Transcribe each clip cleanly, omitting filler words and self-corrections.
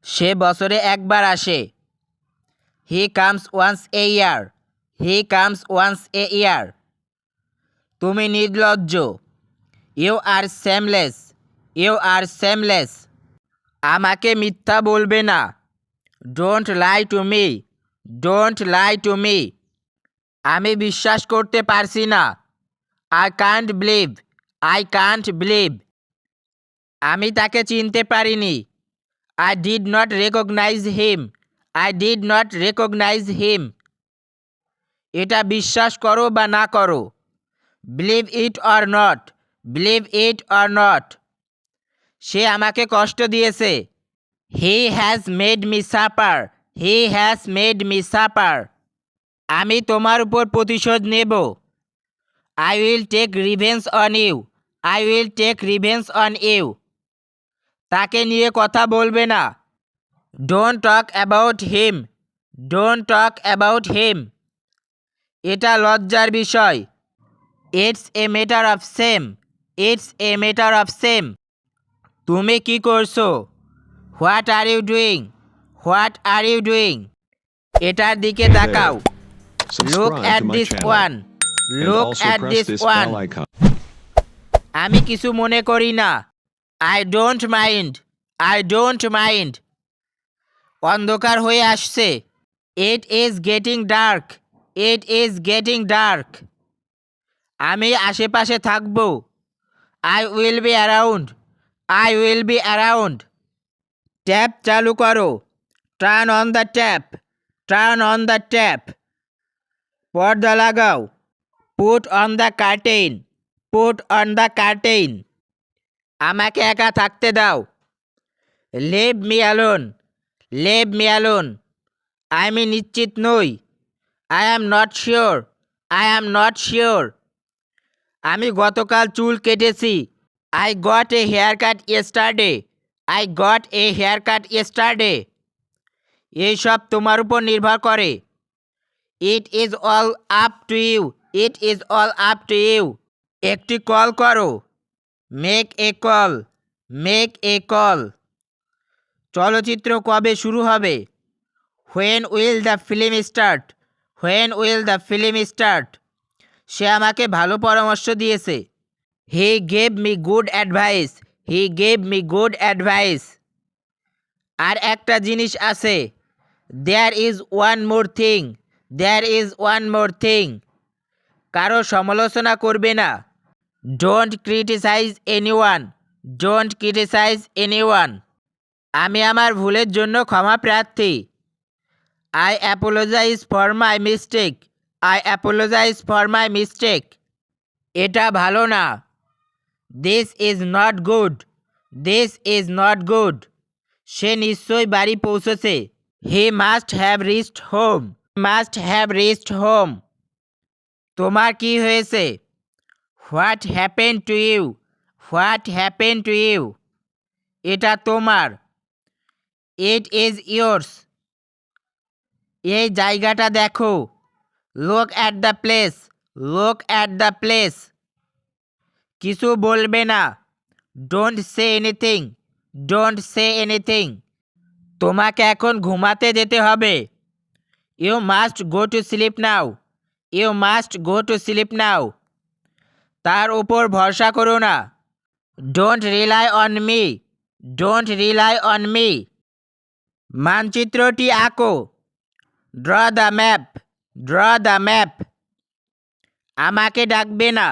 সে বছরে একবার আসে। He comes once a year. He comes once a year. তুমি নির্লজ্জ। You are shameless. You are shameless. আমাকে মিথ্যা বলবে না। Don't lie to me. Don't lie to me. আমি বিশ্বাস করতে পারছি না। I can't believe. I can't believe. আমি তাকে চিনতে পারিনি। I did not recognise him. I did not recognise him. এটা বিশ্বাস করো বা না করো। Believe it or not. Believe it or not. সে আমাকে কষ্ট দিয়েছে। He has made me suffer. He has made me suffer. আমি তোমার উপর প্রতিশোধ নেব। I will take revenge on you. I will take revenge on you. তাকে নিয়ে কথা বলবে না। Don't talk about him. Don't talk about him. এটা লজ্জার বিষয়। It's a matter of shame. It's a matter of shame. তুমি কি করছো? What are you doing? What are you doing? এটার দিকে Hey তাকাও। there, look subscribe at to my this channel one. and look also at press this this one. bell icon. আমি কিছু মনে করি না। I don't mind. I don't mind. অন্ধকার হয়ে আসছে। It is getting dark. It is getting dark. আমি আশেপাশে থাকব। I will be around. I will be around. Tap চালু করো। Turn on the tap. Turn on the tap. পর্দা লাগাও। Put on the curtain. Put on the curtain. আমাকে একা থাকতে দাও। Leave me alone. Leave me alone. আমি নিশ্চিত নই। I am not sure. I am not sure. আমি গতকাল চুল কেটেছি। I got a hair cut yesterday. I got a hair cut yesterday. এইসব তোমার উপর নির্ভর করে। It is all up to you. It is all up to you. একটি কল করো। Make a call. Make a call. চলচ্চিত্র কবে শুরু হবে? When will the film start? When will the film start? সে আমাকে ভালো পরামর্শ দিয়েছে। He gave me good advice. He gave me good advice. আর একটা জিনিস আছে। There is one more thing. There is one more thing. কারো সমালোচনা করবে না। Don't criticise anyone. Don't criticise anyone. আমি আমার ভুলের জন্য ক্ষমা প্রার্থী। I apologise for my mistake. I apologise for my mistake. এটা ভালো না। This is not good. This is not good. সে নিশ্চয়ই বাড়ি পৌঁছেছে। He must have reached home. Must have reached home. তোমার কি হয়েছে? What happen to you? What happen to you? এটা তোমার। It is yours. এই জায়গাটা দেখো। Look at the place. Look at the place. কিছু বলবে না। Don't say anything. Don't say anything. তোমাকে এখন ঘুমাতে যেতে হবে। You must go to sleep now. You must go to sleep now. তার উপর ভরসা করো না। Don't rely on me. Don't rely on me. মানচিত্রটি আঁকো। Draw the map. Draw the map. আমাকে ডাকবে না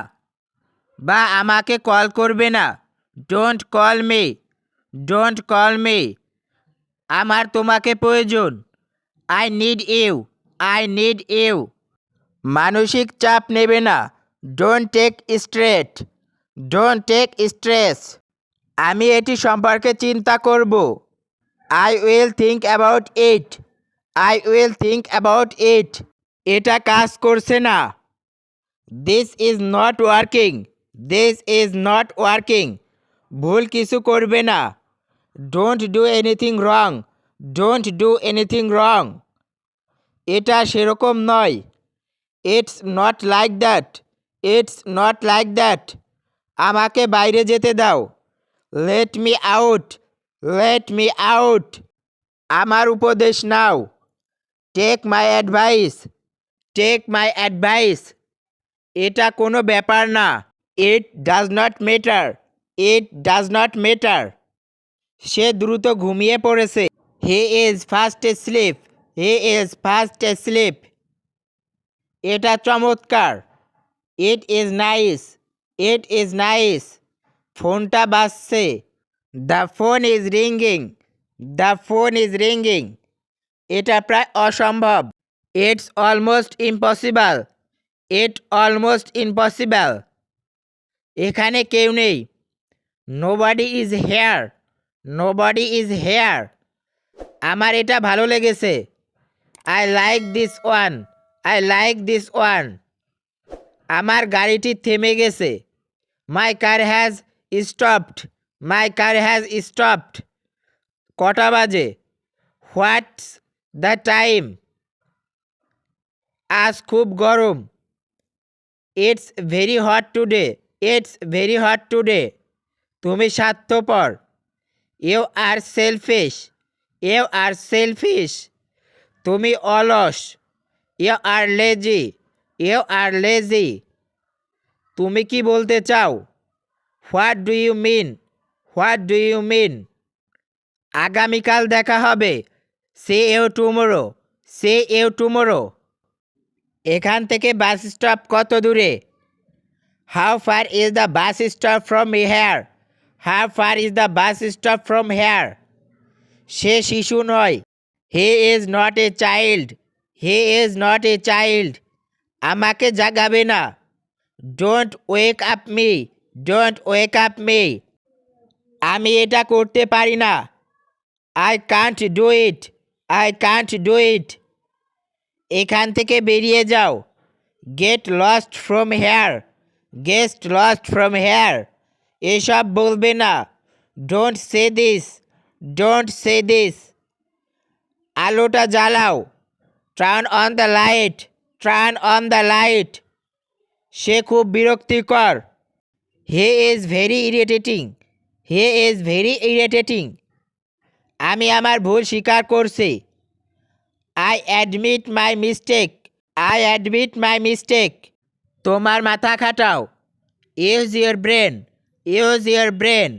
বা আমাকে কল করবে না। Don't call me. Don't call me. আমার তোমাকে প্রয়োজন। I need you. I need you. মানসিক চাপ নেবে না। Don't take stress. Don't take stress. আমি এটি সম্পর্কে চিন্তা করব। I will think about it. I will think about it. এটা কাজ করছে না। This is not working. This is not working. ভুল কিছু করবে না। Don't do anything wrong. Don't do anything wrong. এটা সেরকম নয়। It's not like that. It's not like that. আমাকে বাইরে যেতে দাও। Let me out. Let me out. আমার উপদেশ নাও। Take my advice. Take my advice. এটা কোনো ব্যাপার না। It does not matter. It does not matter. সে দ্রুত ঘুমিয়ে পড়েছে। He is fast sleep. He is fast sleep. এটা চমৎকার। It is nice. It is nice. ফোনটা বাজছে। The phone is ringing. The phone is ringing. এটা প্রায় অসম্ভব। It's almost impossible. It almost impossible. এখানে কেউ নেই। Nobody is here. Nobody is here. আমার এটা ভালো লেগেছে। I like this one. I like this one. আমার গাড়িটি থেমে গেছে। My car has stopped. My car has stopped. কটা বাজে? What's the time? আজ খুব গরম। It's very hot today. It's very hot today. তুমি স্বার্থপর। You are selfish. You are selfish. তুমি অলস। You are lazy. You are lazy. তুমি কি বলতে চাও? What do you mean? What do you mean? আগামীকাল দেখা হবে। See you tomorrow. See you tomorrow. এখান থেকে বাস স্টপ কত দূরে? How far is the bus stop from hair? How far is the bus stop from here? সে শিশু নয়। He is not a child. He is not a child. আমাকে জাগাবে না। Don't wake up me. Don't wake up me. আমি এটা করতে পারি না। I can't do it. I can't do it. এখান থেকে বেরিয়ে যাও। Get lost from here. Get lost from here. এসব বলবে না। Don't say this. Don't say this. আলোটা জ্বালাও। Turn on the light. Turn on the light. সে খুব বিরক্তিকর। He is very irritating. He is very irritating. আমি আমার ভুল স্বীকার করছি। I admit my mistake. I admit my mistake. তোমার মাথা খাটাও। Use your brain. Use your brain.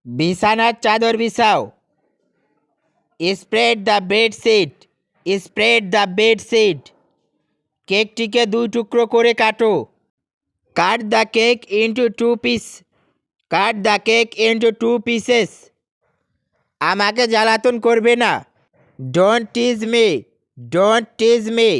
বিছানার চাদর বিছাও। Spread the bedsheet. Spread the bedsheet. কেকটিকে 2 টুকরো করে কাটো। Cut the cake into 2 piece. Cut the cake into 2 pieces. আমাকে জ্বালাতন করবে না। Don't tease me. Don't tease me.